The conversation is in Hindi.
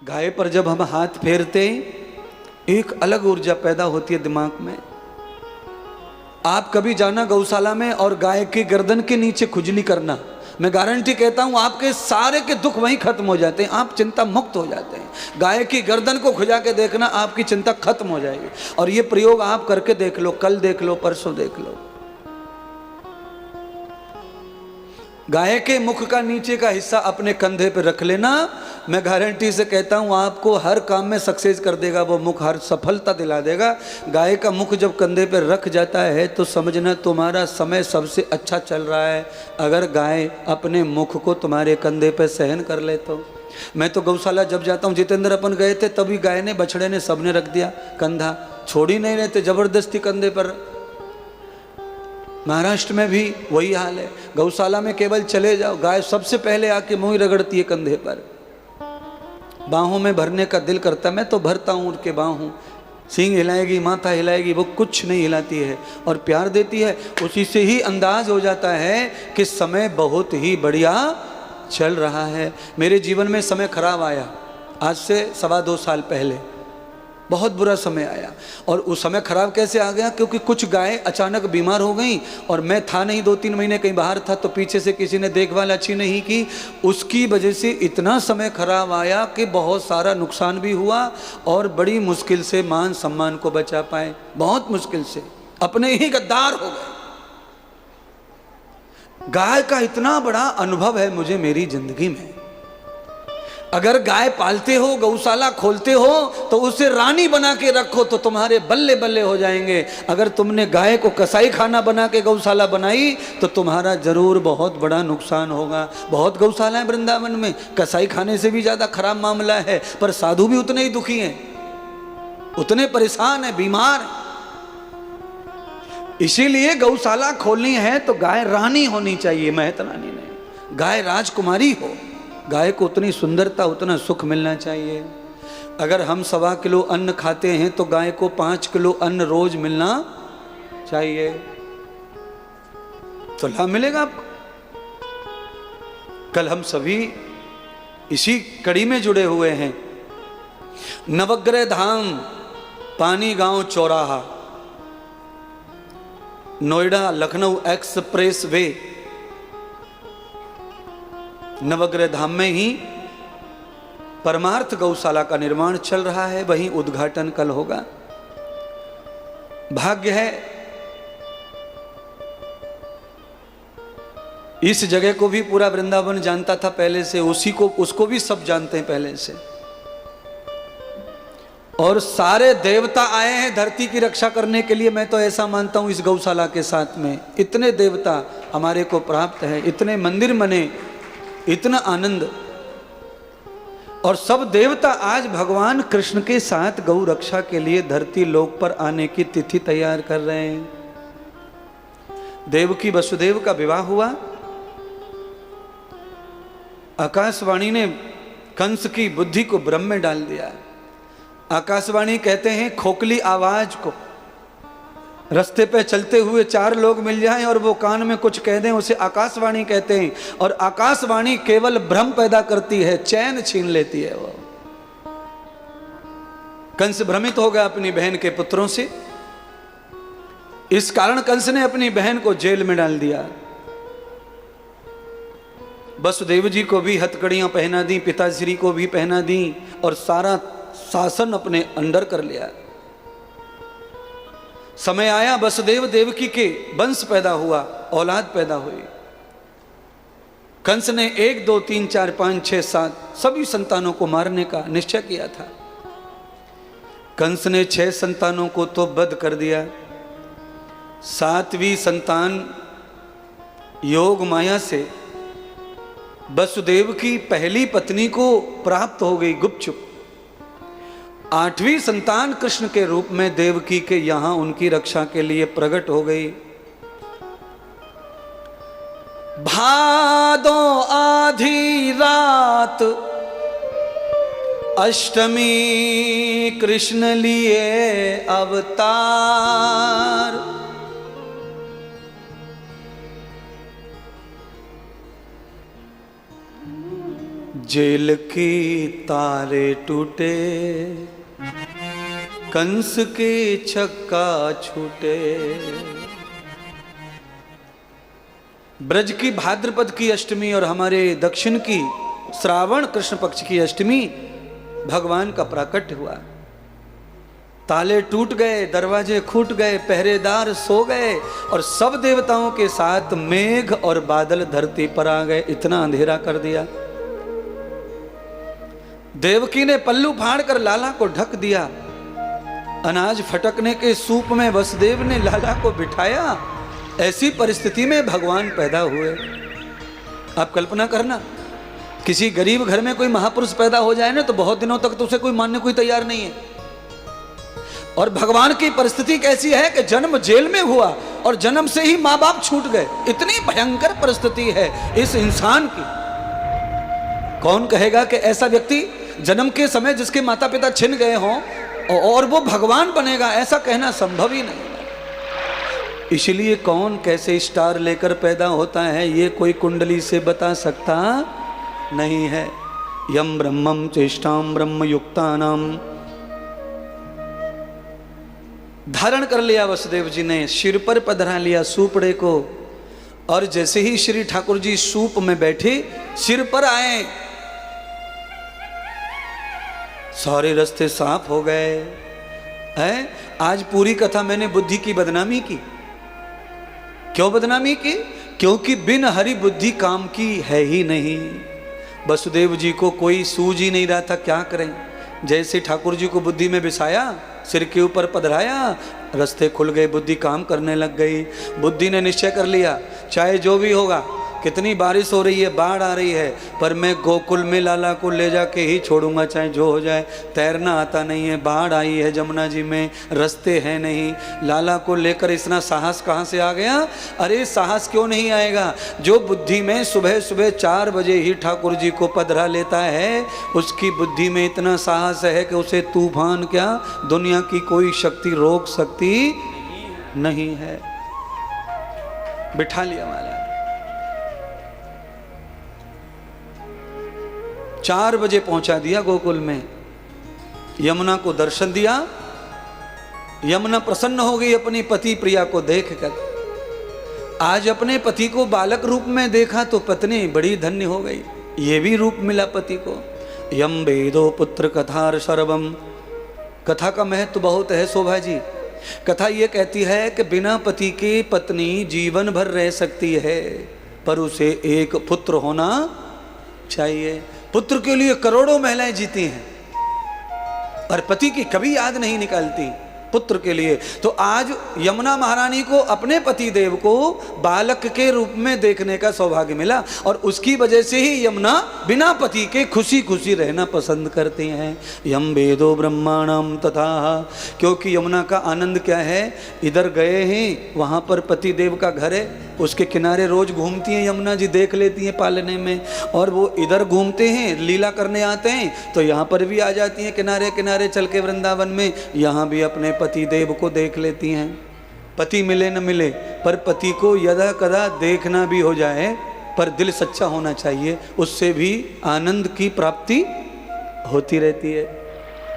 गाय पर जब हम हाथ फेरते एक अलग ऊर्जा पैदा होती है दिमाग में। आप कभी जाना गौशाला में और गाय की गर्दन के नीचे खुजली करना, मैं गारंटी कहता हूं आपके सारे के दुख वहीं खत्म हो जाते हैं, आप चिंता मुक्त हो जाते हैं। गाय की गर्दन को खुजा के देखना, आपकी चिंता खत्म हो जाएगी। और ये प्रयोग आप करके देख लो, कल देख लो, परसों देख लो। गाय के मुख का नीचे का हिस्सा अपने कंधे पे रख लेना, मैं गारंटी से कहता हूं आपको हर काम में सक्सेस कर देगा वो मुख, हर सफलता दिला देगा। गाय का मुख जब कंधे पे रख जाता है तो समझना तुम्हारा समय सबसे अच्छा चल रहा है, अगर गाय अपने मुख को तुम्हारे कंधे पे सहन कर ले तो। मैं तो गौशाला जब जाता हूँ, जितेंद्र अपन गए थे तभी गाय ने, बछड़े ने, सबने रख दिया कंधा, छोड़ ही नहीं रहते, जबरदस्ती कंधे पर। महाराष्ट्र में भी वही हाल है, गौशाला में केवल चले जाओ, गाय सबसे पहले आके मुंह रगड़ती है कंधे पर। बाहों में भरने का दिल करता, मैं तो भरता हूँ उनके बाहों, सींग हिलाएगी, माथा हिलाएगी, वो कुछ नहीं हिलाती है और प्यार देती है। उसी से ही अंदाज हो जाता है कि समय बहुत ही बढ़िया चल रहा है। मेरे जीवन में समय खराब आया, आज से 2.25 साल पहले बहुत बुरा समय आया। और उस समय खराब कैसे आ गया, क्योंकि कुछ गाय अचानक बीमार हो गई और मैं था नहीं, 2-3 महीने कहीं बाहर था, तो पीछे से किसी ने देखभाल अच्छी नहीं की, उसकी वजह से इतना समय खराब आया कि बहुत सारा नुकसान भी हुआ और बड़ी मुश्किल से मान सम्मान को बचा पाए, बहुत मुश्किल से, अपने ही गद्दार हो गए। गाय का इतना बड़ा अनुभव है मुझे मेरी जिंदगी में। अगर गाय पालते हो, गौशाला खोलते हो, तो उसे रानी बना के रखो तो तुम्हारे बल्ले बल्ले हो जाएंगे। अगर तुमने गाय को कसाई खाना बना के गौशाला बनाई तो तुम्हारा जरूर बहुत बड़ा नुकसान होगा। बहुत गौशाला है वृंदावन में, कसाई खाने से भी ज्यादा खराब मामला है, पर साधु भी उतने ही दुखी हैं, उतने परेशान है, बीमार है। इसीलिए गौशाला खोलनी है तो गाय रानी होनी चाहिए, महत रानी नहीं, गाय राजकुमारी हो। गाय को उतनी सुंदरता, उतना सुख मिलना चाहिए। अगर हम 1.25 किलो अन्न खाते हैं तो गाय को 5 किलो अन्न रोज मिलना चाहिए, तो लाभ मिलेगा आपको। कल हम सभी इसी कड़ी में जुड़े हुए हैं। नवग्रह धाम, पानी गांव चौराहा, नोएडा लखनऊ एक्सप्रेस वे, नवग्रह धाम में ही परमार्थ गौशाला का निर्माण चल रहा है, वहीं उद्घाटन कल होगा। भाग्य है इस जगह को भी पूरा वृंदावन जानता था पहले से, उसी को, उसको भी सब जानते हैं पहले से। और सारे देवता आए हैं धरती की रक्षा करने के लिए। मैं तो ऐसा मानता हूं इस गौशाला के साथ में इतने देवता हमारे को प्राप्त है, इतने मंदिर बने, इतना आनंद। और सब देवता आज भगवान कृष्ण के साथ गौ रक्षा के लिए धरती लोक पर आने की तिथि तैयार कर रहे हैं। देवकी वसुदेव का विवाह हुआ, आकाशवाणी ने कंस की बुद्धि को भ्रम में डाल दिया। आकाशवाणी कहते हैं खोखली आवाज को, रास्ते पे चलते हुए 4 लोग मिल जाएं और वो कान में कुछ कह दें, उसे आकाशवाणी कहते हैं। और आकाशवाणी केवल भ्रम पैदा करती है, चैन छीन लेती है वो। कंस भ्रमित हो गया अपनी बहन के पुत्रों से, इस कारण कंस ने अपनी बहन को जेल में डाल दिया। वसुदेव जी को भी हथकड़ियां पहना दी, पिताश्री को भी पहना दी और सारा शासन अपने अंडर कर लिया। समय आया, वसुदेव देवकी के वंश पैदा हुआ, औलाद पैदा हुई। कंस ने 1, 2, 3, 4, 5, 6, 7 सभी संतानों को मारने का निश्चय किया था। कंस ने 6 संतानों को तो वध कर दिया, 7वीं संतान योग माया से वसुदेव की पहली पत्नी को प्राप्त हो गई गुपचुप। 8वीं संतान कृष्ण के रूप में देवकी के यहां उनकी रक्षा के लिए प्रकट हो गई। भादो आधी रात अष्टमी कृष्ण लिए अवतार। जेल की तारे टूटे, कंस के छक्का छूटे। ब्रज की भाद्रपद की अष्टमी और हमारे दक्षिण की श्रावण कृष्ण पक्ष की अष्टमी भगवान का प्राकट्य हुआ। ताले टूट गए, दरवाजे फूट गए, पहरेदार सो गए और सब देवताओं के साथ मेघ और बादल धरती पर आ गए। इतना अंधेरा कर दिया। देवकी ने पल्लू फाड़ कर लाला को ढक दिया। अनाज फटकने के सूप में वसुदेव ने लाला को बिठाया। ऐसी परिस्थिति में भगवान पैदा हुए। आप कल्पना करना, किसी गरीब घर में कोई महापुरुष पैदा हो जाए ना तो बहुत दिनों तक तो उसे कोई मानने कोई तैयार नहीं है। और भगवान की परिस्थिति कैसी है कि जन्म जेल में हुआ और जन्म से ही माँ बाप छूट गए। इतनी भयंकर परिस्थिति है इस इंसान की। कौन कहेगा कि ऐसा व्यक्ति जन्म के समय जिसके माता पिता छिन गए हों और वो भगवान बनेगा, ऐसा कहना संभव ही नहीं। इसलिए कौन कैसे स्टार लेकर पैदा होता है ये कोई कुंडली से बता सकता नहीं है। यम ब्रह्मम चेष्टाम ब्रह्म युक्तानाम। धारण कर लिया वसुदेव जी ने, सिर पर पधरा लिया सूपड़े को। और जैसे ही श्री ठाकुर जी सूप में बैठे, सिर पर आए, सारे रास्ते साफ हो गए हैं। आज पूरी कथा मैंने बुद्धि की बदनामी की। क्यों बदनामी की? क्योंकि बिन हरि बुद्धि काम की है ही नहीं। वसुदेव जी को कोई सूझ ही नहीं रहा था क्या करें। जैसे ठाकुर जी को बुद्धि में बिसाया, सिर के ऊपर पधराया, रास्ते खुल गए, बुद्धि काम करने लग गई। बुद्धि ने निश्चय कर लिया, चाहे जो भी होगा, कितनी बारिश हो रही है, बाढ़ आ रही है, पर मैं गोकुल में लाला को ले जाके ही छोड़ूंगा, चाहे जो हो जाए। तैरना आता नहीं है, बाढ़ आई है जमुना जी में, रास्ते हैं नहीं। लाला को लेकर इतना साहस कहाँ से आ गया? अरे साहस क्यों नहीं आएगा? जो बुद्धि में सुबह सुबह 4 बजे ही ठाकुर जी को पधरा लेता है, उसकी बुद्धि में इतना साहस है कि उसे तूफान क्या, दुनिया की कोई शक्ति रोक सकती नहीं है। बिठा लिया माला। 4 बजे पहुंचा दिया गोकुल में। यमुना को दर्शन दिया। यमुना प्रसन्न हो गई अपनी पति प्रिया को देखकर। आज अपने पति को बालक रूप में देखा तो पत्नी बड़ी धन्य हो गई। ये भी रूप मिला पति को। यम वेदो पुत्र कथार सर्वम। कथा का महत्व बहुत है शोभा जी। कथा ये कहती है कि बिना पति के पत्नी जीवन भर रह सकती है, पर उसे एक पुत्र होना चाहिए। पुत्र के लिए करोड़ों महिलाएं जीती हैं और पति की कभी याद नहीं निकालती पुत्र के लिए। तो आज यमुना महारानी को अपने पति देव को बालक के रूप में देखने का सौभाग्य मिला और उसकी वजह से ही यमुना बिना पति के खुशी खुशी रहना पसंद करती हैं। यम वेदो ब्रह्माणम तथा। क्योंकि यमुना का आनंद क्या है, इधर गए हैं, वहाँ पर पति देव का घर है, उसके किनारे रोज घूमती हैं यमुना जी, देख लेती हैं पालने में। और वो इधर घूमते हैं, लीला करने आते हैं, तो यहाँ पर भी आ जाती हैं किनारे किनारे चल के वृंदावन में, यहाँ भी अपने पति देव को देख लेती हैं। पति मिले न मिले, पर पति को यदा कदा देखना भी हो जाए, पर दिल सच्चा होना चाहिए, उससे भी आनंद की प्राप्ति होती रहती है।